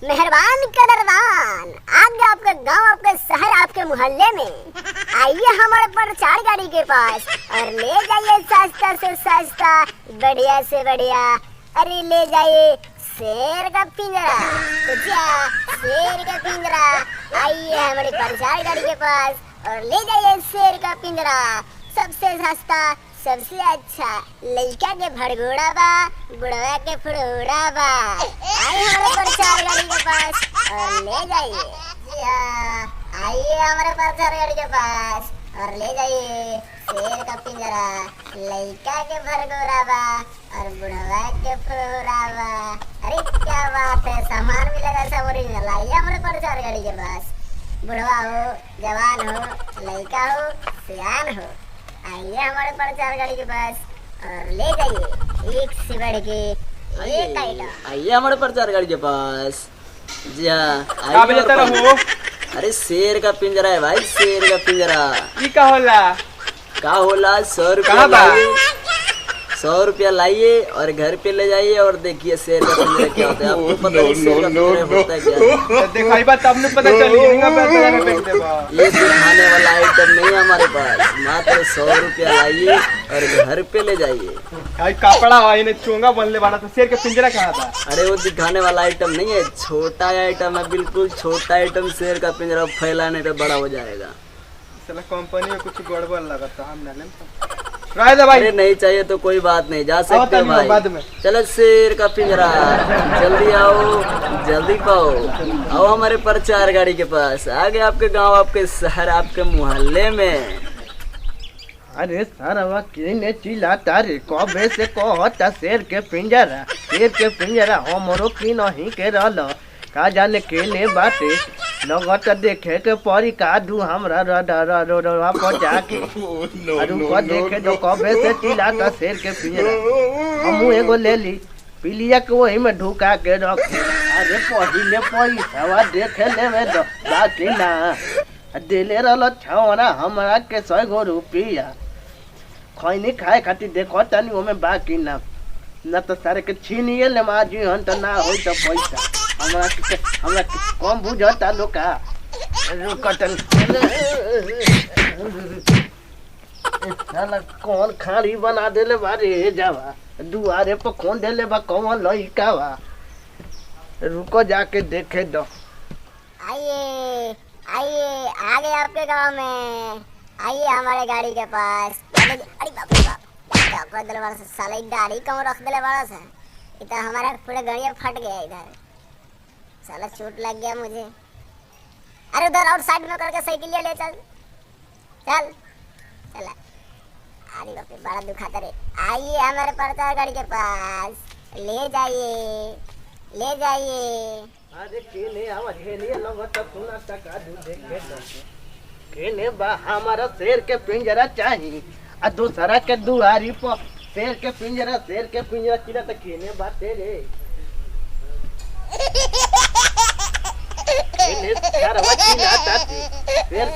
मेहरबान कदरदान, आगे आपके गांव, आपके शहर, आपके मोहल्ले में आइए हमारे प्रचार गाड़ी के पास और ले जाइए सस्ता से सस्ता, बढ़िया से बढ़िया। अरे ले जाइए शेर का पिंजरा, शेर का पिंजरा। आइए हमारे प्रचार गाड़ी के पास और ले जाइए शेर का पिंजरा, सबसे सस्ता, सबसे अच्छा। लड़का के भड़गोड़ा बा, बुढ़वा के फुड़ोड़ा बा। आइए हमारे प्रचार गाड़ी के पास और ले जाइए। आइए हमारे प्रचार गाड़ी के पास और ले जाइए शेर का पिंजरा, लड़का के भड़गोड़ा बा और बुढ़वा के फुड़ोड़ा बा। अरे क्या बात है, सामान मिलेगा सब ओरिजिनल। आइए हमारे प्रचार गाड़ी के पास, बुढ़वा हो, जवान हो, लड़का हो, सियान हो, आइए हमारे प्रचार गाड़ी के पास और ले जाइए एक से बढ़ के एक आइटम। आइए हमारे प्रचार गाड़ी के पास। जी हाँ, अरे शेर का पिंजरा है भाई, शेर का पिंजरा। ई का होला? 100 रुपया लाइए, 100 रुपया लाइए और घर पे ले जाइए और देखिए शेर का पिंजरा क्या होता है। आपको पता नहीं शेर का पिंजरा होता है क्या? दिखाई बा तब न पता चली। ये दिखाने वाला आइटम नहीं है हमारे पास, मात्र 100 रुपया लाइए और घर पे ले जाइए। कपड़ा है चोंगा बनले वाला, तो शेर का पिंजरा कहाँ था? अरे वो दिखाने वाला आइटम नहीं है, छोटा आइटम है, बिल्कुल छोटा आइटम। शेर का पिंजरा फैलाने पे बड़ा हो जाएगा। चलो कंपनी में कुछ गड़बड़ लगा था, हम ना भाई। अरे नहीं चाहिए तो कोई बात नहीं, जा सकते हो भाई। बाद में चलो शेर का पिंजरा, जल्दी आओ, जल्दी पाओ। आओ हमारे प्रचार गाड़ी के पास, आगे आपके गांव, आपके शहर, आपके मोहल्ले में। अरे सारा किने चिल्लाता रे, कबे से कहता शेर के पिंजरा, शेर के पिंजरा हमरो की नहीं के रहल। का जाने केने बाटे लगत देखे के परी कादू हमरा रडरवा पर जाके। अरु को देखे जो कबे से चिल्लाता शेर के पिंजरा। हमू एगो ले ली, पिलिया के वही में ढुका के रख। अरे पहिले पैसा देखे लेवे दो, बाकी ना दिले रहल छौरा हमरा के 100 रुपया। खैनी खाए खातिर देखो तनी ओमे बाकी ना, न तो सारे के छीनिए ले माजी हन त ना होई त पैसा। हमरा कम बुझता लोका रुकटन। साला कौन खाड़ी बना देले बारे जावा, दुआरे पर कौन देले बा, कौन लइका बा। रुको जाके देखे दो। आइए आइए आगे आपके गांव में, आइए हमारे गाड़ी के पास। अरे बाप रे बाप, क्या कर दिले वाला साला, गाड़ी कहाँ रख दिले वाला से। इधर हमारा पूरा गाड़ियाँ फट गया, इधर साला चोट लग गया मुझे। अरे उधर और साइड में करके साइकिल ले चल चल चला। अरे बाप रे, बड़ा दुखाता रे। आइए हमारे प्रचार गाड़ी के पास, ले जाइए ले जाइए। अरे केने आवाज हेलिए लगत सुना टका दू देखे दो। केने बा हमारा शेर के पिंजरा चाहिए, आ दूसरा के दुआरी पर शेर के पिंजरा चिरा त केने बाटे रे। केने सरवा चिल्लाता शेर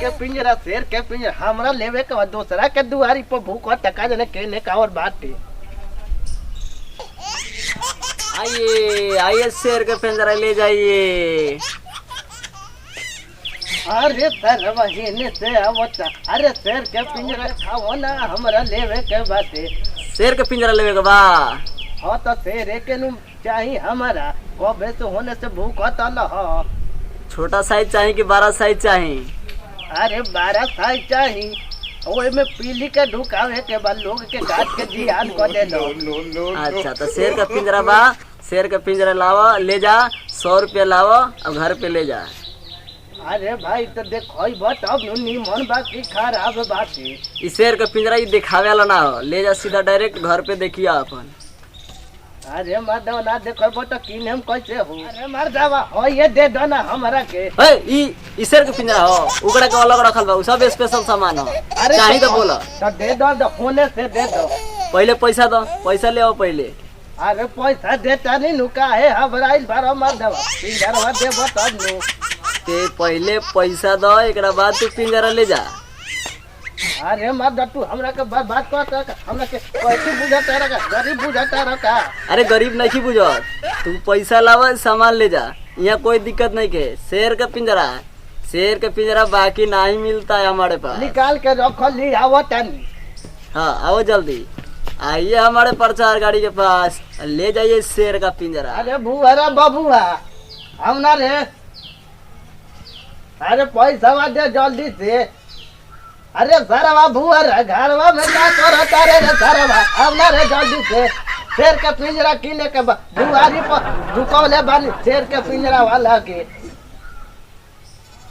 के पिंजरा हमरा लेवे के दूसरा के दुआरी पर भूख टका जने केने का और बाटे। आइए आइए शेर का पिंजरा ले जाइए। अरे सरवा हेने से आवता, अरे शेर के पिंजरा खाओ ना, हमरा लेवे के बाटे। शेर का पिंजरा लेवे के बा? हाँ तो शेर के नु चाहिए हमारा, कबे से होने से भूख न। छोटा साइज चाहिए कि 12 साइज चाहिए? अरे 12 साइज चाहिए, ओए में पीली के ढुकावे के बाद लोग के काट के जियान कर दे दो। अच्छा तो शेर का पिंजरा बा, शेर का पिंजरा लावा, ले जा, 100 रुपया लावा, अब घर पे ले जा। अरे भाई तो देखो तब निमन बाकी खराब बाकी। इस शेर का पिंजरा ये दिखावे वाला ना हो, ले जा सीधा डायरेक्ट घर पे देखिए अपन। अरे मर्दवा ना देखो तो किने हम कैसे हो। अरे मर्दवा हो ये दे दो ना हमरा के। ई शेर का पिंजरा हो, उकड़ा के अलग रखल बा, सब स्पेशल सामान हो। चाही तो बोला तो दे दो, होने से दे दो। पहले पैसा दो, पैसा ले आओ पहले। अरे पैसा देता नहीं नुका है हबराइल बारो मर्दवा, पिंजरा देबो तब नु। ते पहले पैसा दो, एकरा बाद तू पिंजरा ले जा। अरे मर्द तू हमरा के बात कर, हमरा के कैसे बुझाता रहा, गरीब बुझाता रहा। अरे गरीब नहीं बुझत, तू पैसा लावा, सामान ले जा। यहाँ कोई दिक्कत नहीं के। शेर का पिंजरा बाकी नहीं मिलता है हमारे पास। निकाल के रखो, ली आओ तनी। हाँ आओ जल्दी, आइए हमारे प्रचार गाड़ी के पास, ले जाइए शेर का पिंजरा। अरे बुआ बबुआ हम ना रे, अरे पैसा दे जल्दी से। अरे सरवा बुआ घरवा में क्या करता रे सरवा, हम ना रे जल्दी से। शेर के पिंजरा किने के बुआरी पर झुकौले बानी शेर के पिंजरा वाला के।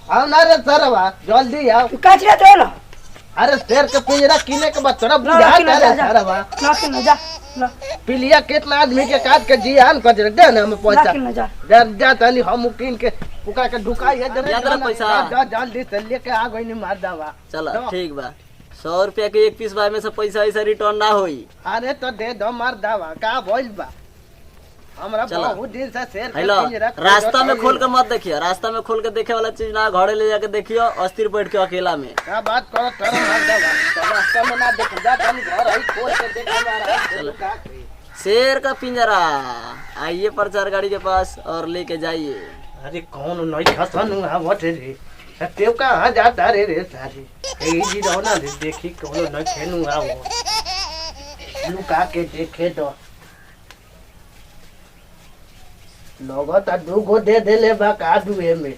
हम ना रे सरवा जल्दी आओ। काचिया तो ना। अरे शेर के पिंजरा किने के बाद तोरा बुझा रे सरवा। ना के न जा ना। पिलिया कितना आदमी के काट के जियान कर दे ना, हमें पैसा ना के न जा। जा तनी हम किन के पुका के ढुकाई है पैसा जल्दी से लेके आ गई मार दवा। चलो ठीक बा, 100 रुपया के एक पीस बा में से पैसा ऐसा रिटर्न ना होई। अरे तो दे दो मार दवा का बोल बा। हमरा बहुत दिन से शेर के हेलो, पिंजरा रास्ता में खोल के मत देखियो, रास्ता में खोल के देखे वाला चीज ना, घरे ले जाके देखियो अस्थिर बैठ के अकेला में। का बात करो तोरा मार दवा। तो रास्ता में ना देख जा तनी घर आई खोल के देख मारा। शेर का पिंजरा, आइए प्रचार गाड़ी के पास और लेके जाइए। अरे कौन नहीं खसन आवत रे, तेव कहाँ जाता रे सारी। ए जी रहो ना रे, देखी कौन नहीं खेलू आवो, लुका के देखे तो लगता 2 गो दे देले बा कादू में।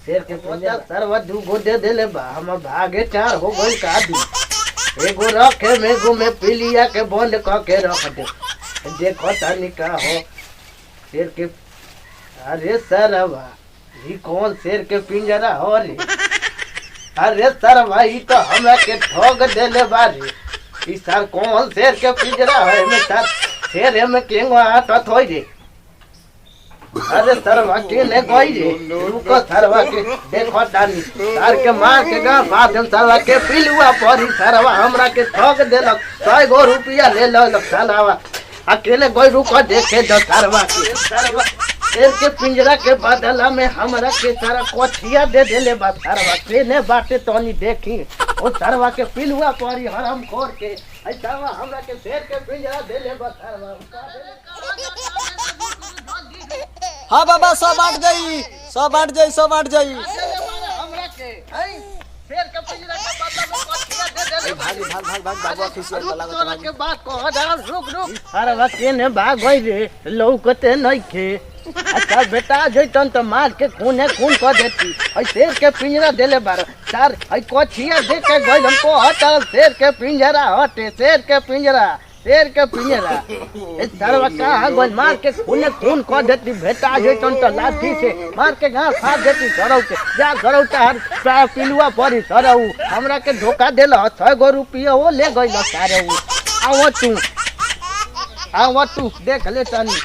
शेर के पिंजरा सरवा 2 गो दे देले बा, हम भागे 4 हो गई कादू। एगो रखे में एगो में पिलिया के बंद क के रख दे। देखो तनी का हो शेर के। अरे सरवा ये कौन शेर के पिंजरा हो रे। अरे सरवा ये तो हमरा के ठग देले बारे। ई सर कौन शेर के पिंजरा है में सर शेर में केंगो आटा थोई रे। अरे सरवा के ने कोई रे, रुको सरवा के देखो तानी सर के मार के गा माध्यम सरवा के पिलुआ परी। सरवा हमरा के ठग देलक, 100 गो रुपया ले लक सालावा। अकेले कोई रुको देखे दो सरवा के। सरवा शेर के पिंजरा के बदला में हमरा के सारा कोठिया दे देले बा। सरवा के ने बाटे तोनी देखी ओ सरवा के पिलुआ परी हराम खोर के। ऐ सरवा हमरा के शेर के पिंजरा देले बा। सरवा हाँ बाबा, सब बांट जाई, सब बांट जाई, सब बांट जाई। हमरा के शेर के पिंजरा के बदला में कोठिया दे देले। भाग बाबू ऑफिशियल वाला तोरा के बात को जा रुक। अरे केने भाग गई रे, लौकते नहीं खे। अच्छा बेटा जैतन तो मार के खून कर देती। और शेर के पिंजरा देले बार चार कोठिया दे के गई हमको हटा। शेर के पिंजरा हटे, शेर के पिंजरा सरवा कहाँ गई मार के खून कर देती। बेटा जैतन तो लाठी से मार के घास फाड़ देती। सरऊ के जा सरऊ तार पिलुआ पड़ी। सरऊ हमरा के धोखा देल, 100 गो रुपया वो ले गई सारे। आओ तू देख ले तनी।